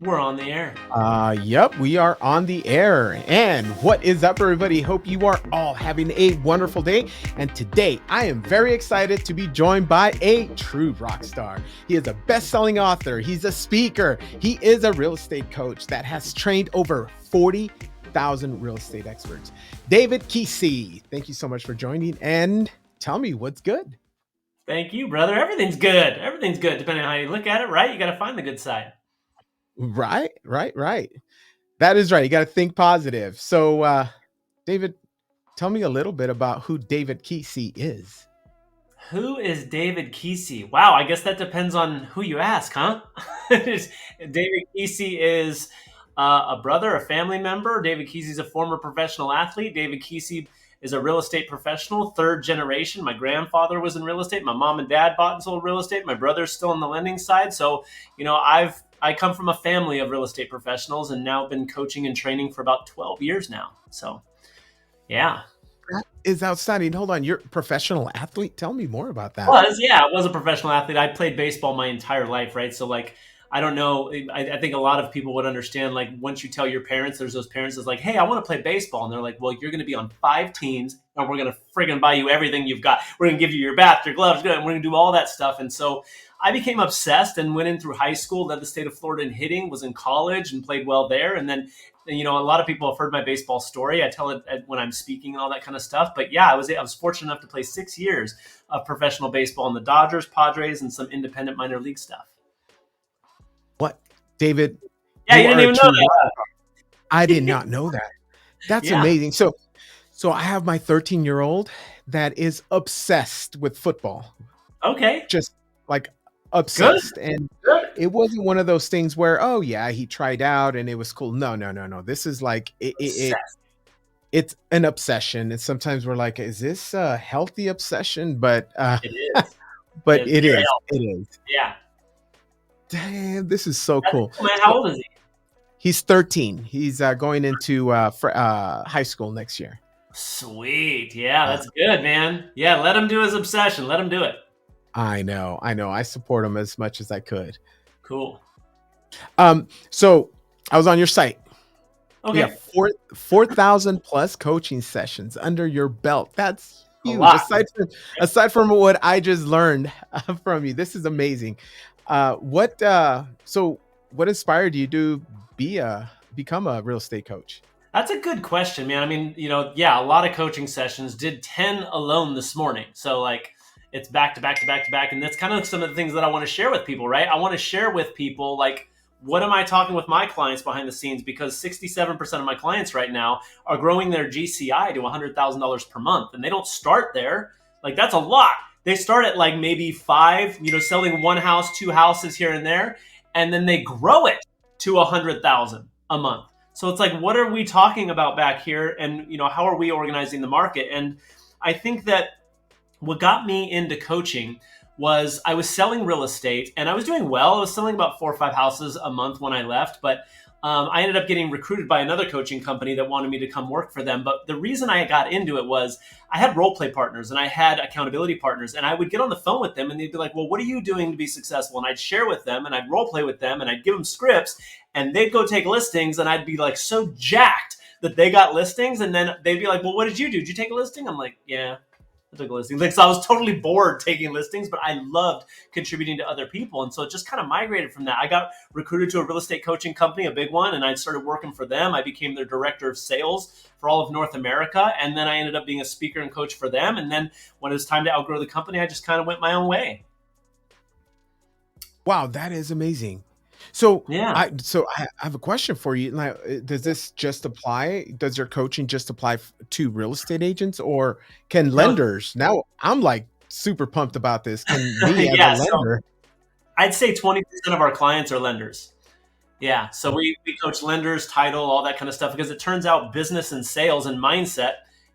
We're on the air. Yep, we are on the air. And what is up, everybody? Hope you are all having a wonderful day. And today, I am very excited to be joined by a true rock star. He is a best-selling author. He's a speaker. He is a real estate coach that has trained over 40,000 real estate experts. David Keesee, thank you so much for joining. And tell me what's good. Thank you, brother. Everything's good. Everything's good, depending on how you look at it, right? You got to find the good side. Right. That is right. You got to think positive. So, David, tell me a little bit about who David Keesee is. Who is David Keesee? Wow, I guess that depends on who you ask, huh? David Keesee is a brother, a family member. David Keesee is a former professional athlete. David Keesee is a real estate professional, third generation. My grandfather was in real estate. My mom and dad bought and sold real estate. My brother's still on the lending side. So, I come from a family of real estate professionals and now been coaching and training for about 12 years now. So, yeah. That is outstanding. Hold on, you're a professional athlete? Tell me more about that. I was a professional athlete. I played baseball my entire life, right? So like, I don't know. I think a lot of people would understand, like, once you tell your parents, there's those parents that's like, hey, I want to play baseball. And they're like, well, you're going to be on 5 teams and we're going to friggin' buy you everything you've got. We're going to give you your bat, your gloves, and we're going to do all that stuff. And so I became obsessed and went in through high school, led the state of Florida in hitting, was in college and played well there. And then, a lot of people have heard my baseball story. I tell it when I'm speaking and all that kind of stuff. But yeah, I was fortunate enough to play 6 years of professional baseball in the Dodgers, Padres, and some independent minor league stuff. What, David? Yeah, you didn't even know that. I did not know that. That's amazing. So I have my 13-year-old that is obsessed with football. Okay. Just like obsessed. Good. And it wasn't one of those things where, oh yeah, he tried out and it was cool. No. This is like it's an obsession. And sometimes we're like, is this a healthy obsession? But it is. But it is. It is. Yeah. Damn, this is so cool. Man, how old is he? He's 13. He's going into high school next year. Sweet. Yeah, that's good, man. Yeah, let him do his obsession. Let him do it. I know. I support him as much as I could. Cool. So I was on your site. Okay. Yeah, 4,000 plus coaching sessions under your belt. That's huge. Aside from what I just learned from you, this is amazing. What inspired you to become a real estate coach? That's a good question, man. I mean, a lot of coaching sessions. Did 10 alone this morning. So like, it's back to back to back to back. And that's kind of some of the things that I want to share with people, right? I want to share with people, like, what am I talking with my clients behind the scenes? Because 67% of my clients right now are growing their GCI to $100,000 per month. And they don't start there. Like, that's a lot. They start at like maybe 5, selling 1 house, 2 houses here and there. And then they grow it to 100,000 a month. So it's like, what are we talking about back here? And, how are we organizing the market? And I think that what got me into coaching was I was selling real estate and I was doing well. I was selling about 4 or 5 houses a month when I left, but I ended up getting recruited by another coaching company that wanted me to come work for them. But the reason I got into it was I had role play partners and I had accountability partners, and I would get on the phone with them and they'd be like, well, what are you doing to be successful? And I'd share with them and I'd role play with them and I'd give them scripts and they'd go take listings and I'd be like so jacked that they got listings. And then they'd be like, well, what did you do? Did you take a listing? I'm like, yeah. I took a listing. Like, so I was totally bored taking listings, but I loved contributing to other people. And so it just kind of migrated from that. I got recruited to a real estate coaching company, a big one, and I started working for them. I became their director of sales for all of North America. And then I ended up being a speaker and coach for them. And then when it was time to outgrow the company, I just kind of went my own way. Wow, that is amazing. So yeah, I have a question for you. Now, does this just apply? Does your coaching just apply to real estate agents, or can lenders? Now I'm like super pumped about this. Can me as a lender? So I'd say 20% of our clients are lenders. Yeah, so we coach lenders, title, all that kind of stuff, because it turns out business and sales and mindset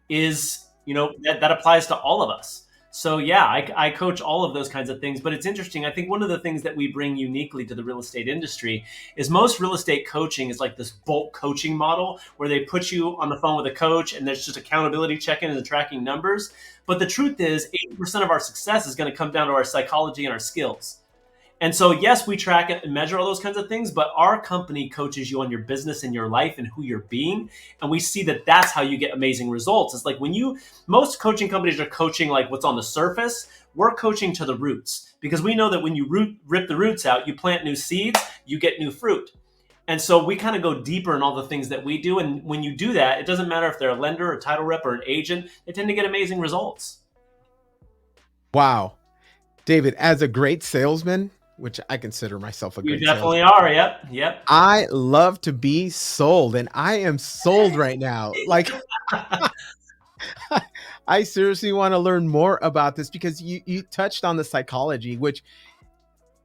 is, that applies to all of us. So yeah, I coach all of those kinds of things. But it's interesting. I think one of the things that we bring uniquely to the real estate industry is most real estate coaching is like this bulk coaching model where they put you on the phone with a coach and there's just accountability check-in and tracking numbers. But the truth is 80% of our success is going to come down to our psychology and our skills. And so, yes, we track it and measure all those kinds of things, but our company coaches you on your business and your life and who you're being. And we see that that's how you get amazing results. It's like most coaching companies are coaching like what's on the surface. We're coaching to the roots because we know that when you rip the roots out, you plant new seeds, you get new fruit. And so we kind of go deeper in all the things that we do. And when you do that, it doesn't matter if they're a lender, a title rep, or an agent, they tend to get amazing results. Wow. David, as a great salesman, which I consider myself a You great definitely salesman, are. Yep. I love to be sold, and I am sold right now. Like, I seriously want to learn more about this because you touched on the psychology, which,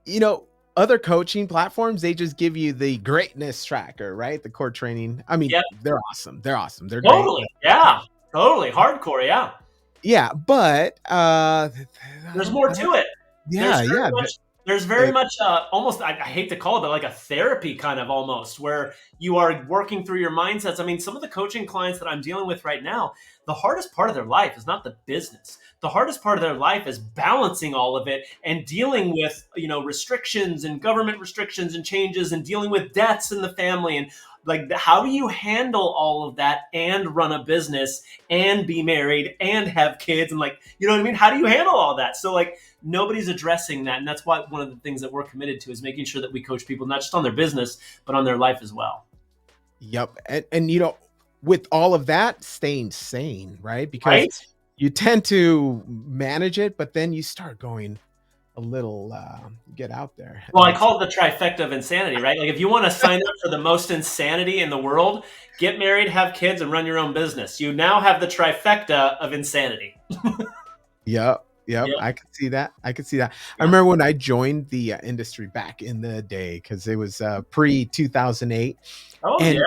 you know, other coaching platforms, they just give you the greatness tracker, right? The core training. I mean, Yep. they're awesome. They're awesome. They're great. Totally. Yeah. Totally. Hardcore. Yeah. Yeah, but There's more to it. yeah, There's very much almost, I hate to call it, but like a therapy kind of almost, where you are working through your mindsets. I mean, some of the coaching clients that I'm dealing with right now, the hardest part of their life is not the business. The hardest part of their life is balancing all of it and dealing with, restrictions and government restrictions and changes and dealing with debts in the family. And like, how do you handle all of that and run a business and be married and have kids? And like, you know what I mean? How do you handle all that? So like, nobody's addressing that. And that's why one of the things that we're committed to is making sure that we coach people, not just on their business, but on their life as well. Yep. And with all of that, staying sane, right? Because Right? you tend to manage it, but then you start going a little, get out there. Well, I call it the trifecta of insanity, right? Like if you want to sign up for the most insanity in the world, get married, have kids, and run your own business. You now have the trifecta of insanity. Yep. I could see that. I remember when I joined the industry back in the day, because it was pre 2008. Oh, And yeah.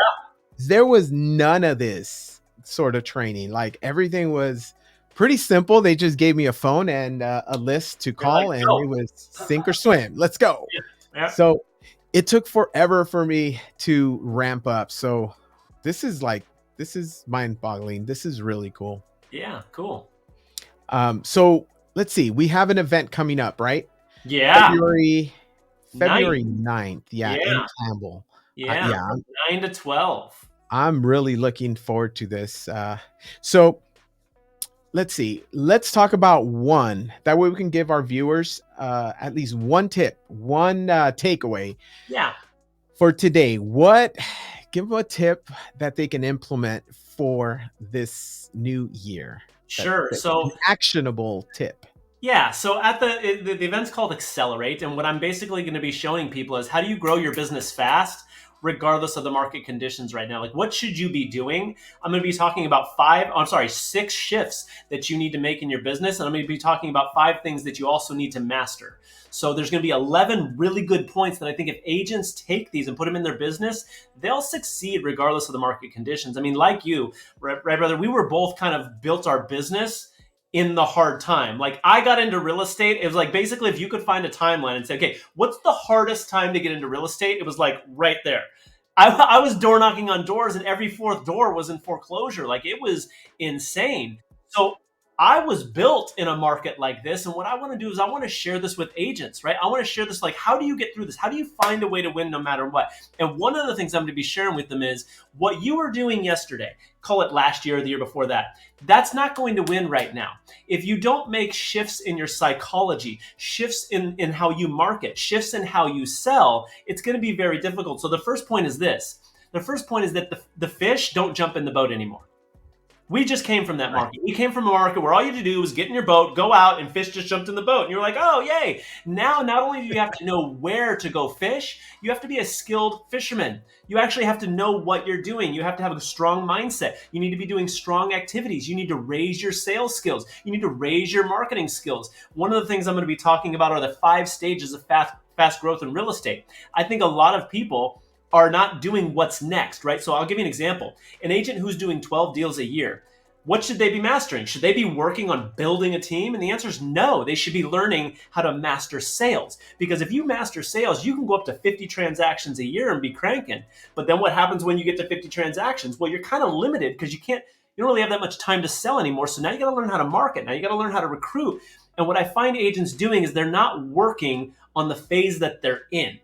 there was none of this sort of training. Like everything was pretty simple. They just gave me a phone and a list to call, like, and go. it was sink or swim. Let's go. Yeah. So it took forever for me to ramp up. So this is mind boggling. This is really cool. Yeah, cool. So let's see. We have an event coming up, right? Yeah. February 9th. Yeah, in Campbell. Yeah. 9 to 12. I'm really looking forward to this. So let's see. Let's talk about one. That way we can give our viewers at least one tip, one takeaway. Yeah. For today. Give them a tip that they can implement for this new year. Sure. So an actionable tip. Yeah. So at the event's called Accelerate. And what I'm basically going to be showing people is how do you grow your business fast, regardless of the market conditions right now? Like, what should you be doing? I'm going to be talking about 6 shifts that you need to make in your business. And I'm going to be talking about 5 things that you also need to master. So there's going to be 11 really good points that I think if agents take these and put them in their business, they'll succeed regardless of the market conditions. I mean, like you, right, brother, we were both kind of built our business in the hard time. Like I got into real estate. It was like, basically, if you could find a timeline and say, okay, what's the hardest time to get into real estate? It was like right there. I was door knocking on doors and every 4th door was in foreclosure. Like it was insane. So I was built in a market like this. And what I want to do is I want to share this with agents, right? I want to share this, like, how do you get through this? How do you find a way to win no matter what? And one of the things I'm going to be sharing with them is what you were doing yesterday, call it last year or the year before that. That's not going to win right now. If you don't make shifts in your psychology, shifts in how you market, shifts in how you sell, it's going to be very difficult. So the first point is this. The first point is that the fish don't jump in the boat anymore. We just came from that market. We came from a market where all you had to do was get in your boat, go out, and fish just jumped in the boat. And you're like, oh, yay. Now, not only do you have to know where to go fish, you have to be a skilled fisherman. You actually have to know what you're doing. You have to have a strong mindset. You need to be doing strong activities. You need to raise your sales skills. You need to raise your marketing skills. One of the things I'm going to be talking about are the 5 stages of fast growth in real estate. I think a lot of people are not doing what's next, right? So I'll give you an example. An agent who's doing 12 deals a year, what should they be mastering? Should they be working on building a team? And the answer is no. They should be learning how to master sales. Because if you master sales, you can go up to 50 transactions a year and be cranking. But then what happens when you get to 50 transactions? Well, you're kind of limited because you don't really have that much time to sell anymore. So now you got to learn how to market. Now you got to learn how to recruit. And what I find agents doing is they're not working on the phase that they're in.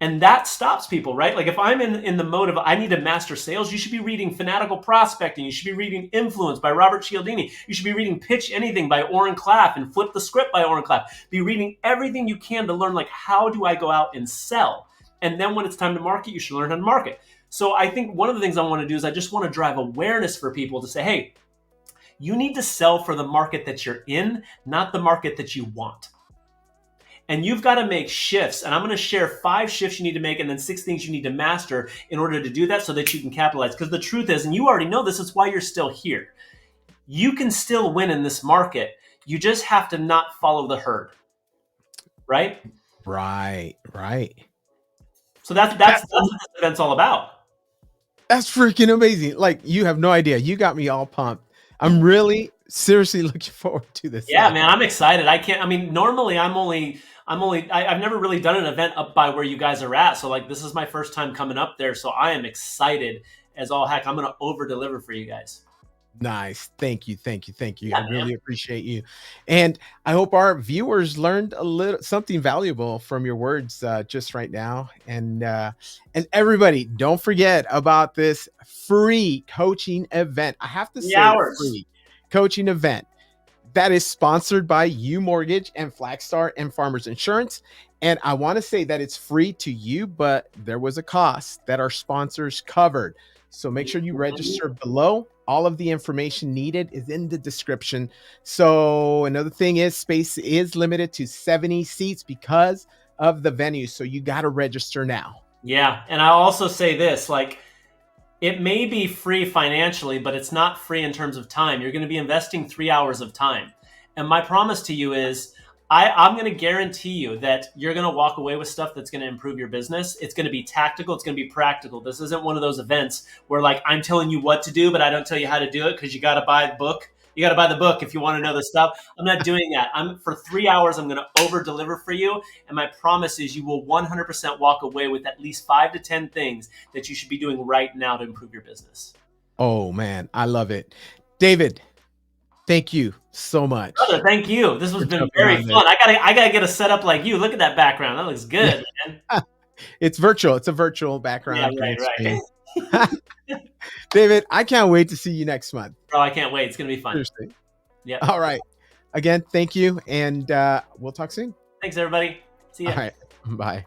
And that stops people, right? Like if I'm in the mode of I need to master sales, you should be reading Fanatical Prospecting. You should be reading Influence by Robert Cialdini. You should be reading Pitch Anything by Oren Klaff and Flip the Script by Oren Klaff. Be reading everything you can to learn, like, how do I go out and sell? And then when it's time to market, you should learn how to market. So I think one of the things I want to do is I just want to drive awareness for people to say, hey, you need to sell for the market that you're in, not the market that you want. And you've got to make shifts. And I'm going to share 5 shifts you need to make and then 6 things you need to master in order to do that so that you can capitalize. Because the truth is, and you already know this, is why you're still here. You can still win in this market. You just have to not follow the herd. Right? Right. So that's what this event's all about. That's freaking amazing. Like, you have no idea. You got me all pumped. I'm really seriously looking forward to this. Yeah, man, I'm excited. Normally I've never really done an event up by where you guys are at. So like, this is my first time coming up there. So I am excited as all heck. I'm going to over deliver for you guys. Nice. Thank you. Yeah, I really appreciate you. And I hope our viewers learned something valuable from your words just right now. And everybody, don't forget about this free coaching event. I have to say, free coaching event that is sponsored by U Mortgage and Flagstar and Farmers Insurance. And I want to say that it's free to you, but there was a cost that our sponsors covered. So make sure you register below. All of the information needed is in the description. So another thing is, space is limited to 70 seats because of the venue. So you got to register now. Yeah. And I'll also say this, like, it may be free financially, but it's not free in terms of time. You're going to be investing 3 hours of time. And my promise to you is, I'm going to guarantee you that you're going to walk away with stuff that's going to improve your business. It's going to be tactical. It's going to be practical. This isn't one of those events where, like, I'm telling you what to do, but I don't tell you how to do it because you got to buy the book. You got to buy the book if you want to know the stuff. I'm not doing that. For 3 hours, I'm going to over deliver for you. And my promise is you will 100% walk away with at least 5 to 10 things that you should be doing right now to improve your business. Oh man, I love it. David, thank you so much. Brother, thank you. This has been very fun. I gotta get a setup like you. Look at that background. That looks good, man. It's virtual. It's a virtual background. Yeah, right. David, I can't wait to see you next month. Bro, I can't wait. It's gonna be fun. Seriously. Yeah. All right. Again, thank you, and we'll talk soon. Thanks, everybody. See ya. All right. Bye.